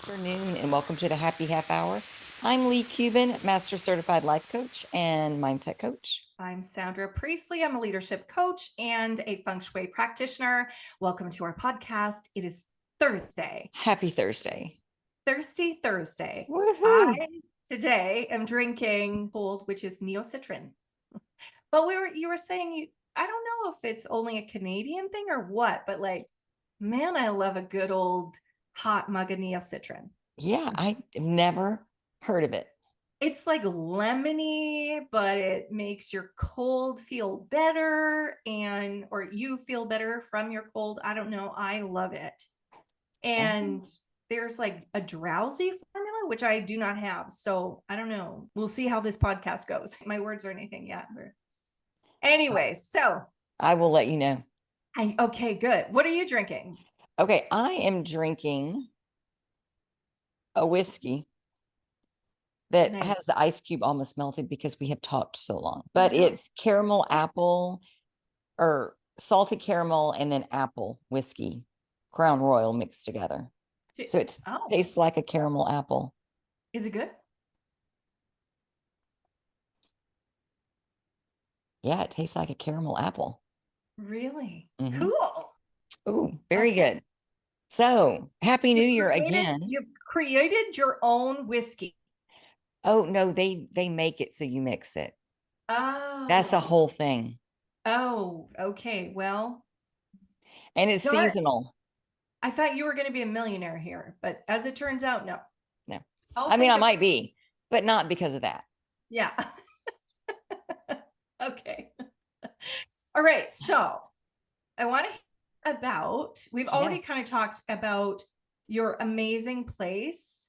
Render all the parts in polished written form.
afternoon, and welcome to the Happy Half Hour. I'm Leigh Kubin, Master Certified Life Coach and Mindset Coach. I'm Sandra Priestley. I'm a leadership coach and a feng shui practitioner. Welcome to our podcast. It is Thursday. Happy Thursday. Thirsty Thursday. Woohoo! I today am drinking cold, which is Neocitrin. But you were saying I don't know if it's only a Canadian thing or what, but man, I love a good old hot mug of Neocitrin. Yeah, I've never heard of it. It's like lemony, but it makes your cold feel better or you feel better from your cold. I don't know. I love it. And there's like a drowsy formula, which I do not have. So I don't know. We'll see how this podcast goes. My words or anything yet. Anyway, so I will let you know. Okay, good. What are you drinking? Okay, I am drinking a whiskey that has the ice cube almost melted because we have talked so long. But it's caramel apple or salted caramel and then apple whiskey, Crown Royal mixed together. So it tastes like a caramel apple. Is it good? Yeah, it tastes like a caramel apple. Really? Mm-hmm. Cool. Oh, very good. So happy New Year again. You've created your own whiskey. Oh, no, they make it so you mix it. Oh. That's a whole thing. Oh, okay. Well. And it's seasonal. I thought you were going to be a millionaire here, but as it turns out, no. No. I mean, I might be, but not because of that. Yeah. Okay. All right. So I want to hear about, we've already kind of talked about your amazing place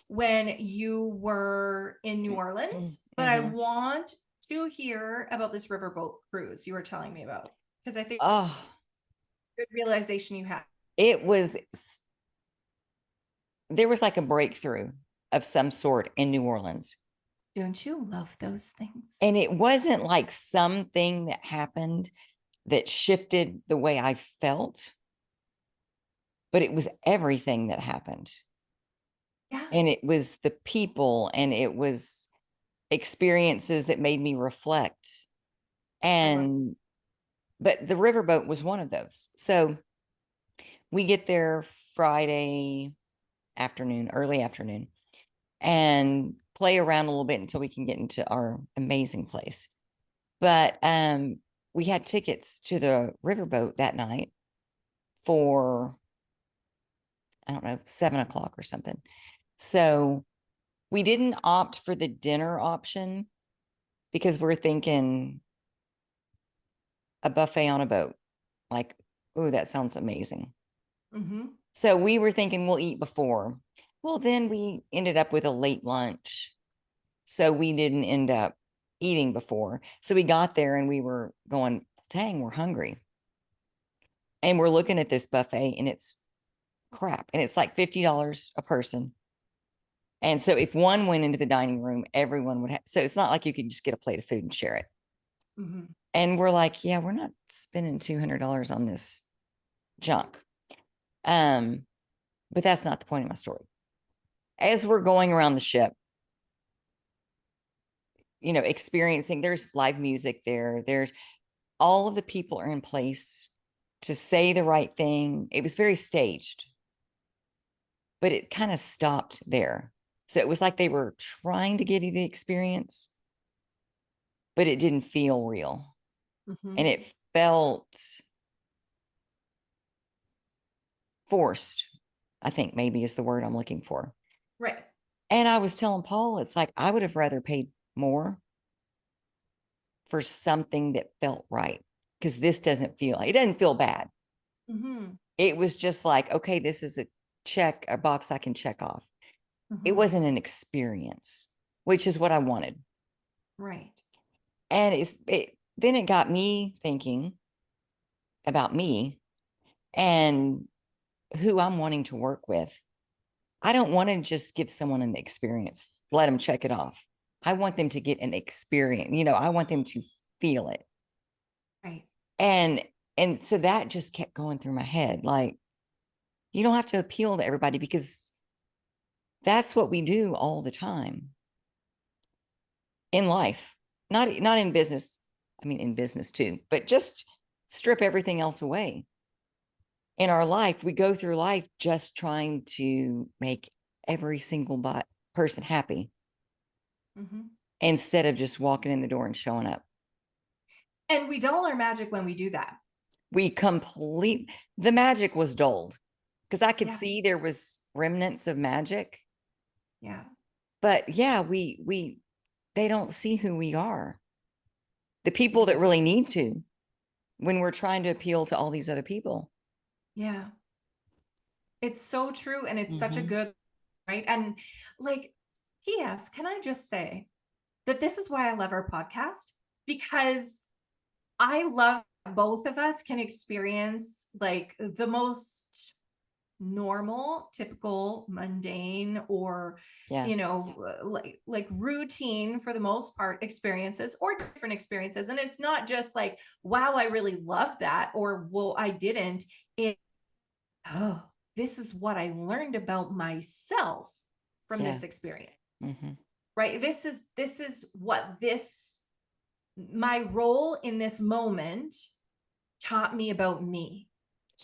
when you were in New Orleans, but I want to hear about this riverboat cruise you were telling me about, because I think good realization you had. There was like a breakthrough of some sort in New Orleans. Don't you love those things? And it wasn't like something that happened that shifted the way I felt, but it was everything that happened. Yeah. And it was the people, and it was experiences that made me reflect. But the riverboat was one of those. So we get there Friday afternoon, early afternoon, and play around a little bit until we can get into our amazing place. But we had tickets to the riverboat that night for, I don't know, 7:00 or something. So we didn't opt for the dinner option because we're thinking a buffet on a boat. Like, oh, that sounds amazing. So we were thinking we'll eat before. Well, then we ended up with a late lunch. So we didn't end up eating before. So we got there and we were going, dang, we're hungry. And we're looking at this buffet and it's crap. And it's like $50 a person. And so if one went into the dining room, everyone would have. So it's not like you could just get a plate of food and share it. And we're like, yeah, we're not spending $200 on this junk. But that's not the point of my story. As we're going around the ship, experiencing, there's live music there. There's all of the people are in place to say the right thing. It was very staged, but it kind of stopped there. So it was like they were trying to give you the experience, but it didn't feel real. And it felt forced, I think maybe is the word I'm looking for. Right. And I was telling Paul, it's like, I would have rather paid more for something that felt right, because this doesn't feel bad. It was just like, okay, this is a box I can check off. It wasn't an experience, which is what I wanted. Right. And then it got me thinking about me and who I'm wanting to work with. I don't want to just give someone an experience, let them check it off. I want them to get an experience. I want them to feel it. Right. And so that just kept going through my head. Like, you don't have to appeal to everybody, because that's what we do all the time in life, not in business. I mean, in business too, but just strip everything else away. In our life, we go through life just trying to make every single person happy instead of just walking in the door and showing up. And we dull our magic when we do that. The magic was dulled because I could see there was remnants of magic. Yeah. But yeah, they don't see who we are. The people that really need to, when we're trying to appeal to all these other people. Yeah. It's so true. And it's such a good, right? And like, P.S., can I just say that this is why I love our podcast? Because I love both of us can experience like the most normal, typical, mundane, or like routine for the most part experiences or different experiences. And it's not just like, wow, I really love that, or well, I didn't. This is what I learned about myself from this experience. Right? This is what my role in this moment taught me about me.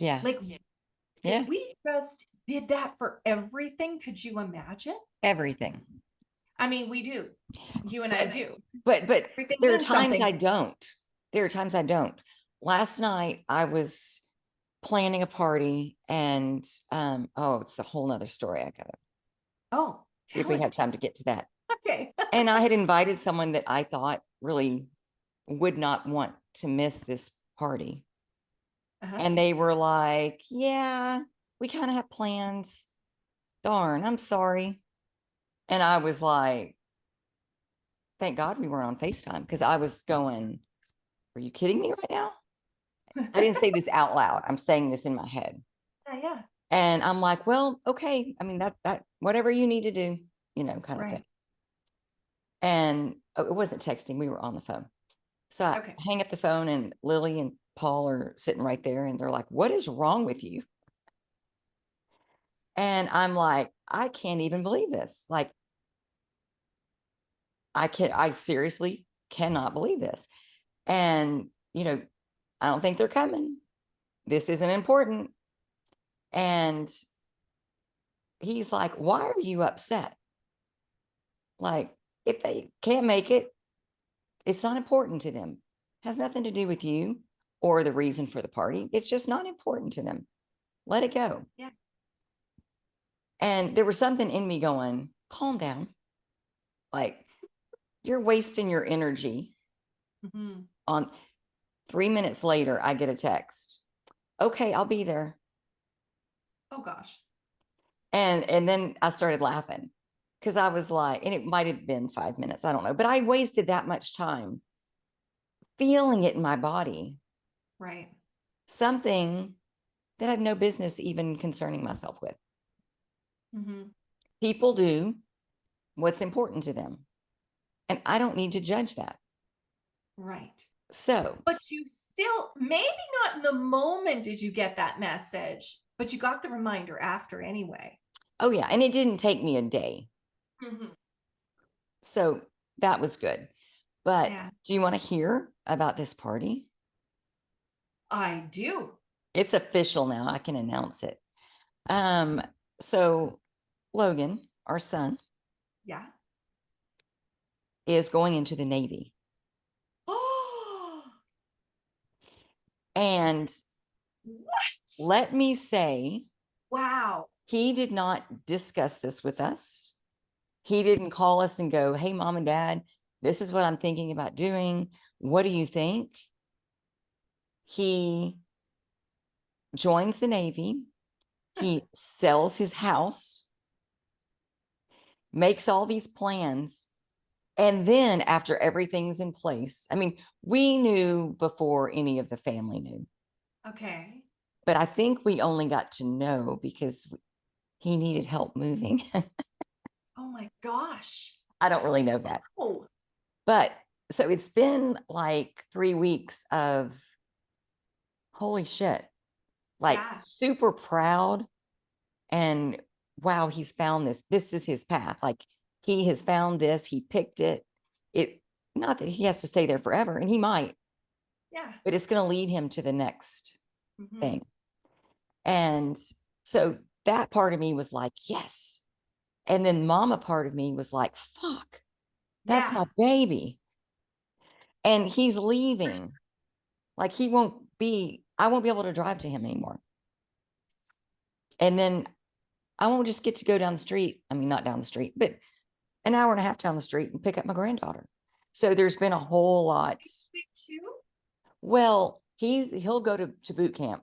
Like, if we just did that for everything, could you imagine? Everything. I mean, we do. You and I do. But there are times I don't. There are times I don't. Last night I was planning a party and it's a whole nother story. I gotta see if we have time to get to that. Okay. And I had invited someone that I thought really would not want to miss this party. And they were like, yeah, we kind of have plans. Darn, I'm sorry. And I was like, thank God we were on FaceTime, because I was going, are you kidding me right now? I didn't say this out loud. I'm saying this in my head. Yeah. And I'm like, well, okay. I mean, that whatever you need to do, kind of thing. And it wasn't texting. We were on the phone. So I hang up the phone and Lily and Paul are sitting right there. And they're like, what is wrong with you? And I'm like, I can't even believe this. Like, I seriously cannot believe this. And, I don't think they're coming. This isn't important. And he's like, why are you upset? Like, if they can't make it, it's not important to them. It has nothing to do with you or the reason for the party. It's just not important to them. Let it go. Yeah. And there was something in me going, calm down. Like, you're wasting your energy on 3 minutes later, I get a text. Okay, I'll be there. Oh gosh. And then I started laughing because I was like, and it might have been 5 minutes, I don't know, but I wasted that much time feeling it in my body. Right. Something that I have no business even concerning myself with. People do what's important to them. And I don't need to judge that. Right. So, but you still, maybe not in the moment did you get that message, but you got the reminder after anyway. Oh yeah. And it didn't take me a day. So that was good. But do you want to hear about this party? I do. It's official now. I can announce it. So Logan, our son, is going into the Navy. And what? Let me say, wow, he did not discuss this with us. He didn't call us and go, hey, mom and dad, this is what I'm thinking about doing. What do you think? He joins the Navy. He sells his house, makes all these plans. And then after everything's in place, I mean, we knew before any of the family knew. Okay. But I think we only got to know because he needed help moving. Oh my gosh. I don't really know that. Oh. But so it's been like 3 weeks of holy shit, like super proud and wow, he's found this. This is his path. Like he has found this. He picked it. It, not that he has to stay there forever, and he might, Yeah. but it's going to lead him to the next Mm-hmm. thing. And so that part of me was like, yes. And then mama part of me was like, fuck, that's Yeah. my baby. And he's leaving. Like he won't be, I won't be able to drive to him anymore. And then I won't just get to go down the street. I mean, not down the street, but an hour and a half down the street and pick up my granddaughter. So there's been a whole lot. Well, he'll go to boot camp,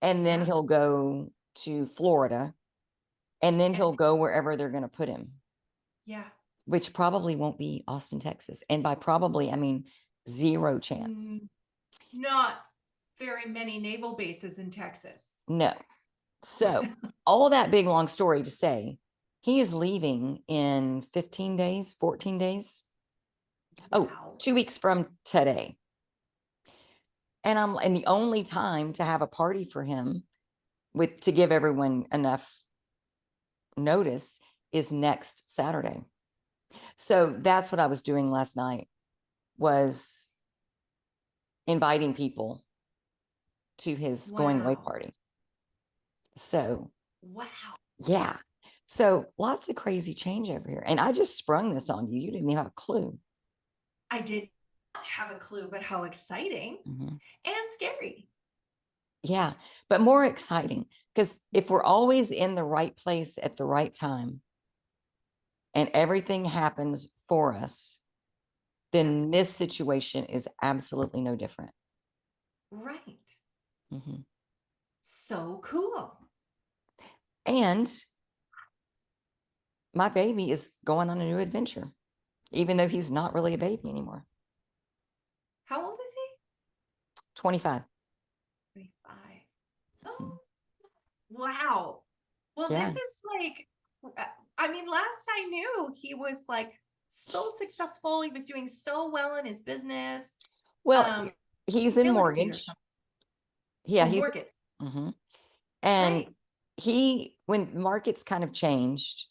and then Yeah. he'll go to Florida, and then he'll go wherever they're going to put him. Yeah. Which probably won't be Austin, Texas. And by probably, I mean zero chance. Not very many naval bases in Texas. No. So all that big, long story to say, he is leaving in 15 days, 14 days. Wow. Oh, 2 weeks from today. And the only time to have a party for him to give everyone enough notice is next Saturday. So that's what I was doing last night, was inviting people to his going away party. So wow. Yeah. So lots of crazy change over here. And I just sprung this on you. You didn't even have a clue. I did not have a clue, but how exciting and scary. Yeah, but more exciting, because if we're always in the right place at the right time and everything happens for us, then this situation is absolutely no different. Right. So cool. And my baby is going on a new adventure, even though he's not really a baby anymore. How old is he? 25. 25. Oh, wow. Well, this is like, I mean, last I knew, he was like so successful. He was doing so well in his business. Well, he's in mortgage. Yeah, he's mortgage. And when markets kind of changed,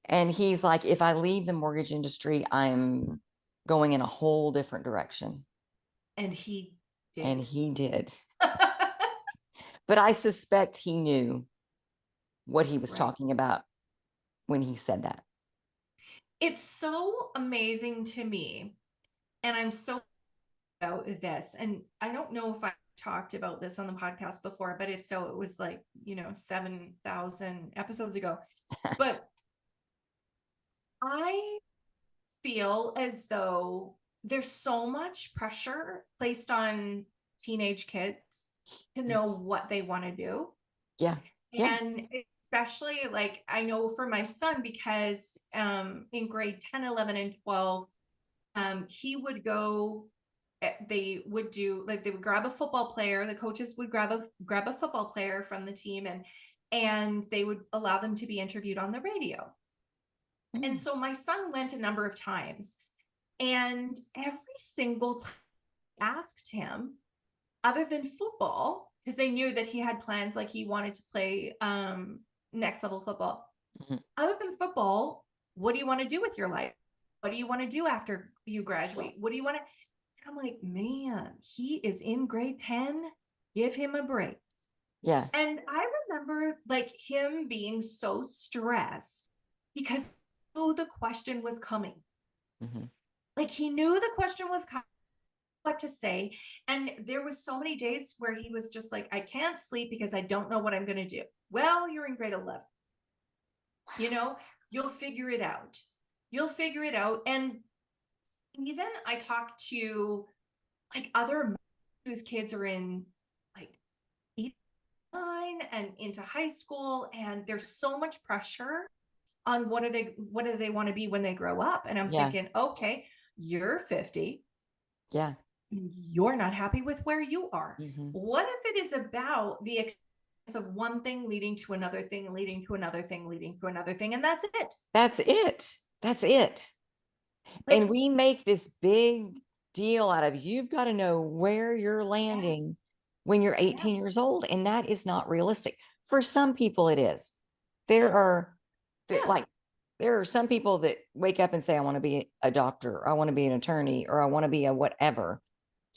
and he's like, if I leave the mortgage industry, I'm going in a whole different direction. And he did. And he did. But I suspect he knew what he was talking about when he said that. It's so amazing to me. And I'm so about this. And I don't know if I talked about this on the podcast before, but if so, it was like, 7,000 episodes ago. But I feel as though there's so much pressure placed on teenage kids to know what they want to do. Yeah. And especially like I know for my son, because in grade 10, 11, and 12, he would go, they would do like, they would grab a football player, the coaches would grab a football player from the team, and they would allow them to be interviewed on the radio. And so my son went a number of times, and every single time I asked him, other than football, because they knew that he had plans, like he wanted to play next level football. Other than football, what do you want to do with your life? What do you want to do after you graduate? What do you want to? I'm like, man, he is in grade 10. Give him a break. Yeah. And I remember like him being so stressed because the question was coming. Like he knew the question was coming, what to say. And there was so many days where he was just like, I can't sleep because I don't know what I'm going to do. Well, you're in grade 11. You'll figure it out. And even I talked to like other whose kids are in like 9 and into high school, and there's so much pressure on what do they want to be when they grow up. And I'm thinking, okay, you're 50. Yeah. You're not happy with where you are. What if it is about the experience of one thing leading to another thing, leading to another thing, leading to another thing, and that's it. And we make this big deal out of, you've got to know where you're landing when you're 18 years old. And that is not realistic. For some people it is. there are Yeah. like there are some people that wake up and say, I want to be a doctor, I want to be an attorney, or I want to be a whatever,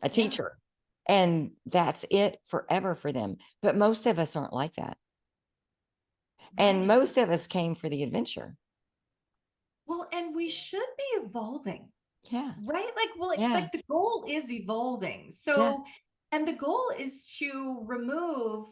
a Yeah. teacher. And that's it forever for them. But most of us aren't like that. And Right. most of us came for the adventure. Well, and we should be evolving, Yeah. right? Like, well, Yeah. like the goal is evolving. Yeah. So, and the goal is to remove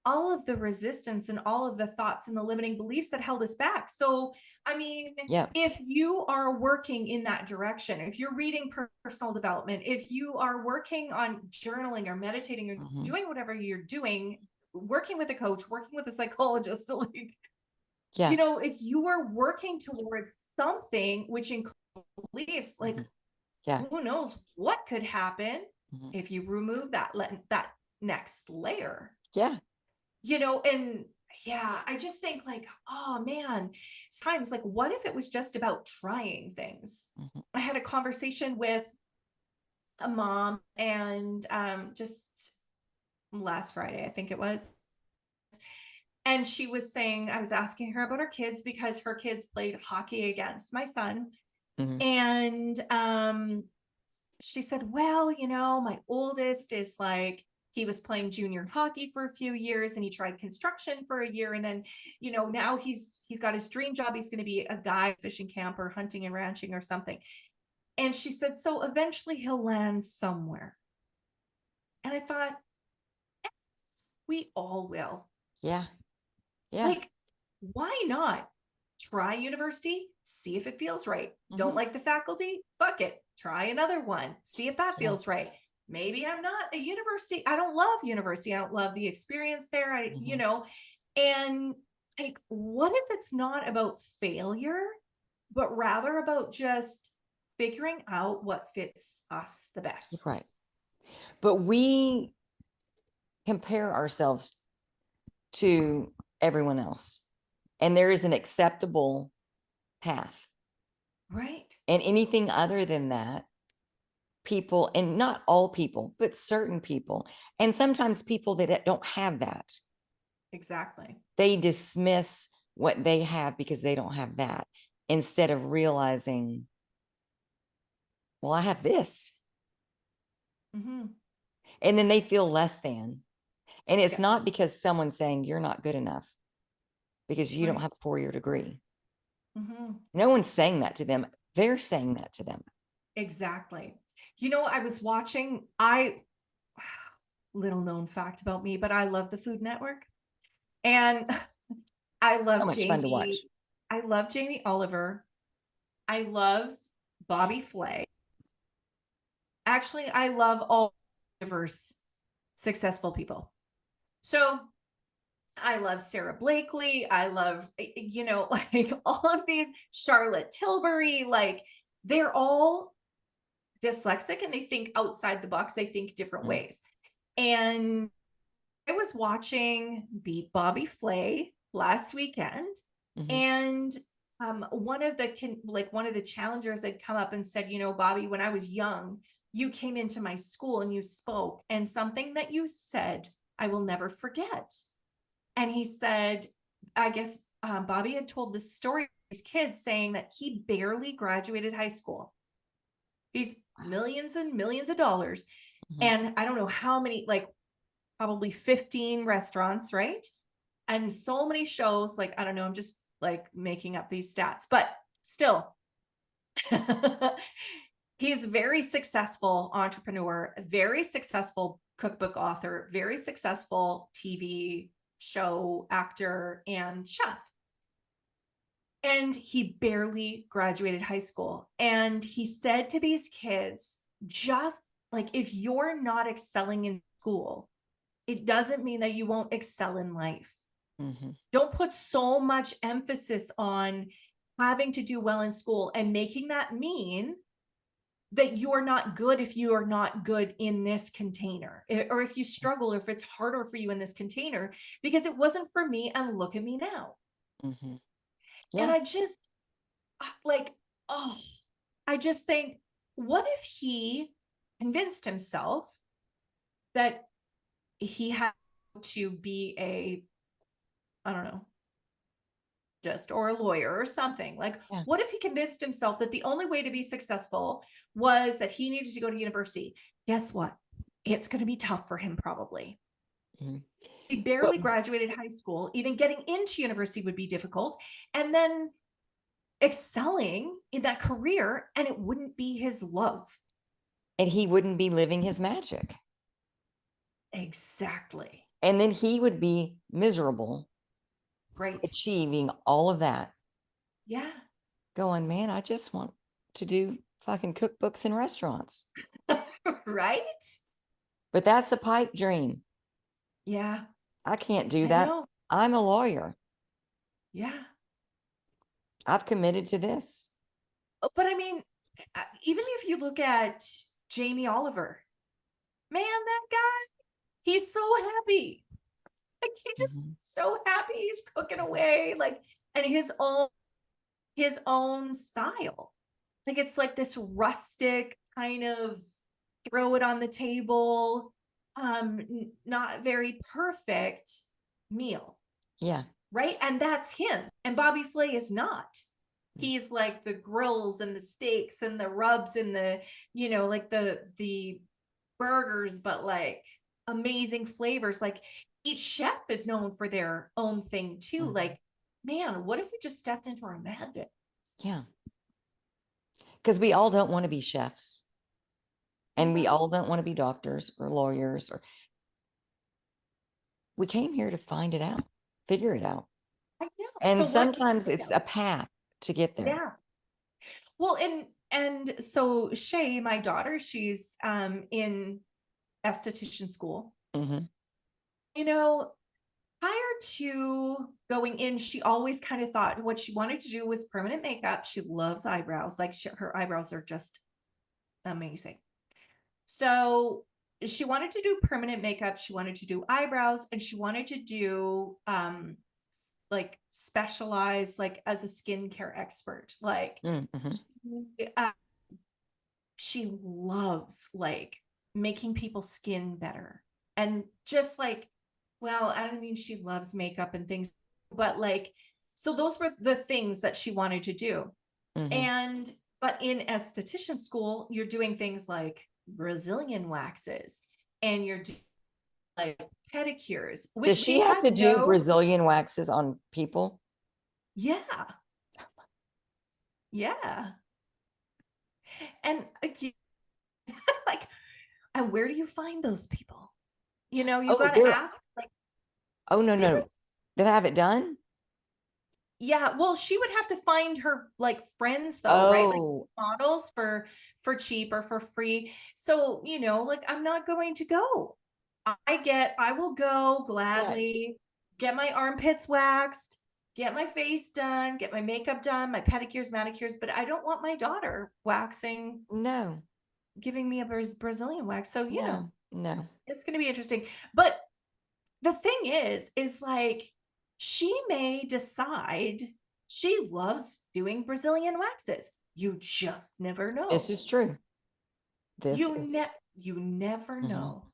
all of the resistance and all of the thoughts and the limiting beliefs that held us back. So, I mean, Yeah. if you are working in that direction, if you're reading personal development, if you are working on journaling or meditating or doing whatever you're doing, working with a coach, working with a psychologist, like, Yeah. if you are working towards something which includes beliefs, like, Yeah. who knows what could happen Mhm. if you remove that next layer, Yeah. and yeah, I just think like, oh man, sometimes like, what if it was just about trying things? Mhm. I had a conversation with a mom, and just last Friday, I think it was. And she was saying, I was asking her about her kids because her kids played hockey against my son. Mhm. And she said, well, my oldest is like, he was playing junior hockey for a few years, and he tried construction for a year. And then, now he's got his dream job. He's going to be a guide fishing camp or hunting and ranching or something. And she said, so eventually he'll land somewhere. And I thought, we all will. Yeah. Yeah. Like, why not try university, see if it feels right? Don't Mhm. like the faculty? Fuck it. Try another one, see if that Yeah. feels right. Maybe I'm not a university. I don't love university. I don't love the experience there. Mhm. And like, what if it's not about failure, but rather about just figuring out what fits us the best? Right. But we compare ourselves to everyone else, and there is an acceptable path. Right. And anything other than that, people, and not all people, but certain people, and sometimes people that don't have that, Exactly. they dismiss what they have because they don't have that, instead of realizing, well, I have this. Mm-hmm. And then they feel less than. And it's Yeah. not because someone's saying you're not good enough because you don't Right. have a 4-year degree. Mm-hmm. No one's saying that to them. They're saying that to them. Exactly. I was watching, little known fact about me, but I love the Food Network. And I So love much fun to Jamie. watch. I love Jamie Oliver. I love Bobby Flay. Actually, I love all diverse, successful people. So I love Sarah Blakely. I love, like all of these, Charlotte Tilbury, like they're all dyslexic and they think outside the box. They think different Mm-hmm. ways. And I was watching Beat Bobby Flay last weekend, Mm-hmm. and one of the challengers had come up and said, Bobby, when I was young, you came into my school and you spoke, and something that you said I will never forget. And he said, I guess Bobby had told this story to his kids, saying that he barely graduated high school. He's millions and millions of dollars. Mm-hmm. And I don't know how many, like probably 15 restaurants, right? And so many shows, like, I don't know, I'm just like making up these stats, but still, he's very successful entrepreneur, very successful cookbook author, very successful TV show actor and chef. And he barely graduated high school. And he said to these kids, just like, if you're not excelling in school, it doesn't mean that you won't excel in life. Mm-hmm. Don't put so much emphasis on having to do well in school and making that mean that you're not good if you are not good in this container, or if you struggle, or if it's harder for you in this container, because it wasn't for me, and look at me now. Mm-hmm. And Yeah. I just like, oh, I just think, what if he convinced himself that he had to be I don't know, just or a lawyer or something. Like, Yeah. what if he convinced himself that the only way to be successful was that he needed to go to university? Guess what? It's going to be tough for him, probably. Mm-hmm. He Well, barely graduated high school. Even getting into university would be difficult. And then excelling in that career, and it wouldn't be his love. and he wouldn't be living his magic. Exactly. And then he would be miserable Right. achieving all of that. Yeah. Going, man, I just want to do fucking cookbooks in restaurants. Right? But that's a pipe dream. Yeah. I can't do I that. know. I'm a lawyer. Yeah. I've committed to this. But I mean, even if you look at Jamie Oliver, man, that guy, he's so happy. Like, he just Mhm. so happy he's cooking away, like, and his own style. Like, it's like this rustic kind of throw it on the table, not very perfect meal, Yeah. right? And that's him. And Bobby Flay is not. He's like the grills and the steaks and the rubs and the, like the burgers, but like amazing flavors. Like, each chef is known for their own thing too. Mhm. Like, man, what if we just stepped into our magic? Yeah. Because we all don't want to be chefs. And we all don't want to be doctors or lawyers, or we came here to find it out, figure it out. I know. And So what? sometimes it's a path to get there. Yeah. Well, and so Shay, my daughter, she's in esthetician school. Mm-hmm. You know, prior to going in, she always kind of thought what she wanted to do was permanent makeup. She loves eyebrows. Like, her eyebrows are just amazing. So she wanted to do permanent makeup. She wanted to do eyebrows, and she wanted to do like specialize like as a skincare expert. Like, Mm-hmm. uh, she loves like making people's skin better. And just like, well, I don't mean she loves makeup and things, but like, so those were the things that she wanted to do. Mm-hmm. And but in esthetician school, you're doing things like Brazilian waxes, and you're doing like pedicures, which Does she she have had to do no. Brazilian waxes on people? Yeah. Yeah. And like, and where do you find those people? You Oh, got to they're, ask, like, oh, no, no. there's. Did I have it done? Yeah, well, she would have to find her like friends though, right? Like, Oh, models for cheap or for free. So, like, I'm not going to go. I will go yeah. gladly, get my armpits waxed, get my face done, get my makeup done, my pedicures, manicures, but I don't want my daughter waxing, No, giving me a Brazilian wax. So, no, no. it's going to be interesting. But the thing is like, she may decide she loves doing Brazilian waxes. You just never This know. is true. This You is. never Mm-hmm. know.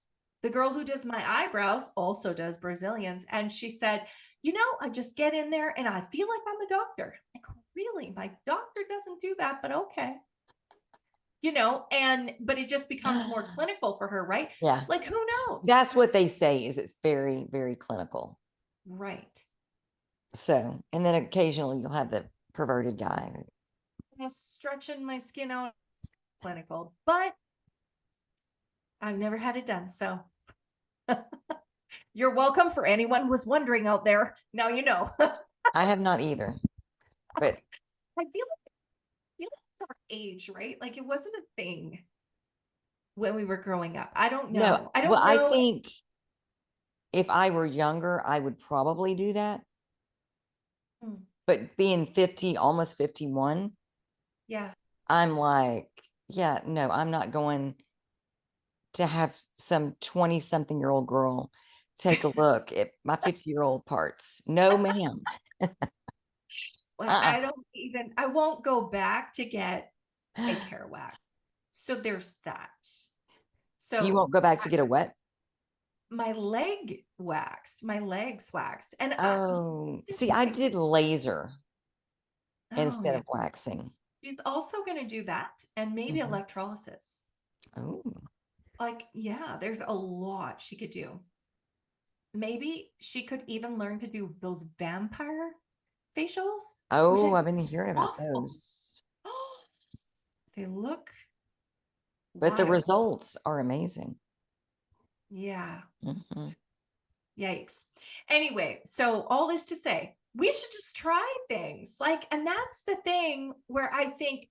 The girl who does my eyebrows also does Brazilians, and she said, I just get in there and I feel like I'm a doctor. Like, really? My doctor doesn't do that, but okay. But it just becomes more clinical for her, right? Yeah. Like, who knows? That's what they say is it's very, very clinical. Right. So, and then occasionally you'll have the perverted guy. Stretching my skin out clinical, but I've never had it done. So you're welcome, for anyone who was wondering out there. Now you know. I have not either, but I feel like it's our age, right? Like, it wasn't a thing when we were growing up. I don't no. know. I Well, don't I know. think if I were younger, I would probably do that. But being 50, almost 51, Yeah. I'm like, yeah, no, I'm not going to have some 20-something-year-old girl take a look at my 50-year-old parts. No, ma'am. Well, Uh-uh. I won't go back to get a hair wax. So there's that. You So won't go back to get a wet? my leg waxed, my legs waxed. And Oh, see, I did laser oh instead yeah. of waxing. She's also going to do that and maybe Mhm. electrolysis. Oh, Like, yeah, there's a lot she could do. Maybe she could even learn to do those vampire facials, which I oh, I've think been is hearing about awful. those, They look but the wild. results are amazing. Yeah. Mhm. Yikes. Anyway, so all this to say, we should just try things. Like, and that's the thing where I think,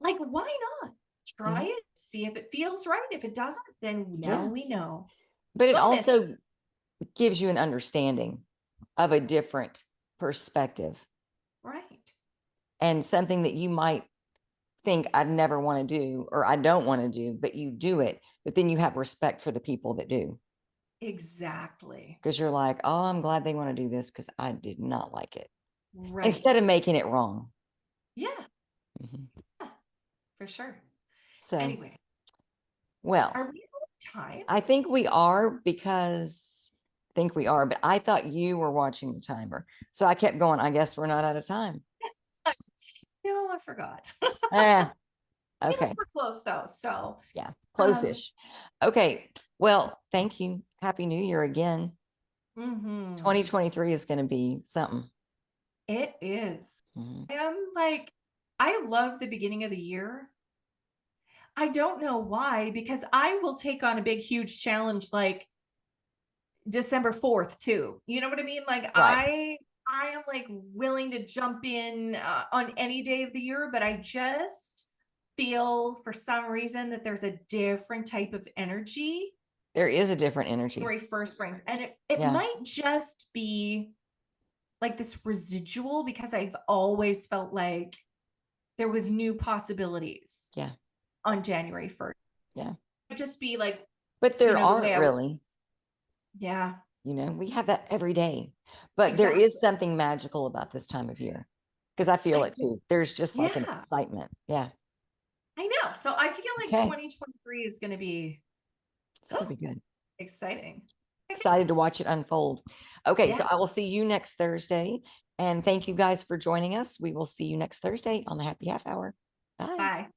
like, why not? Try Mhm. it, see if it feels right. If it doesn't, then now Yeah, we know. but it Bonus, also gives you an understanding of a different perspective right? and something that you might think I'd never want to do or I don't want to do, but you do it. But then you have respect for the people that do Exactly. because you're like, oh, I'm glad they want to do this because I did not like it instead of Right. making it wrong. Yeah, Mhm. yeah, for sure. So, Anyway, well, are we out of time? I think we are because I think we are, but I thought you were watching the timer. So I kept going, I guess we're not out of time. No, I forgot. Eh, I feel like okay. we're close though. So, Yeah, um, close-ish. Okay. Well, thank you. Happy New Year again. mhm. 2023 is going to be something. It is. Mhm. I'm like, I love the beginning of the year. I don't know why, because I will take on a big, huge challenge like December 4th too. You know what I mean? Like Right. I am like willing to jump in on any day of the year, but I just feel for some reason that there's a different type of energy There is a different energy. January 1st brings. And it Yeah. might just be like this residual because I've always felt like there was new possibilities Yeah. on January 1st. Yeah. It'd just be like, But you there know, the way aren't I was, really, yeah, we have that every day. But there is exactly. something magical about this time of year because I feel I, it too. There's just like an yeah, excitement. Yeah. I know. So I feel like Okay. 2023 is going to be It's going to be good. exciting. I think, Excited to watch it unfold. Okay. So yeah. I will see you next Thursday. And thank you guys for joining us. We will see you next Thursday on the Happy Half Hour. Bye. Bye.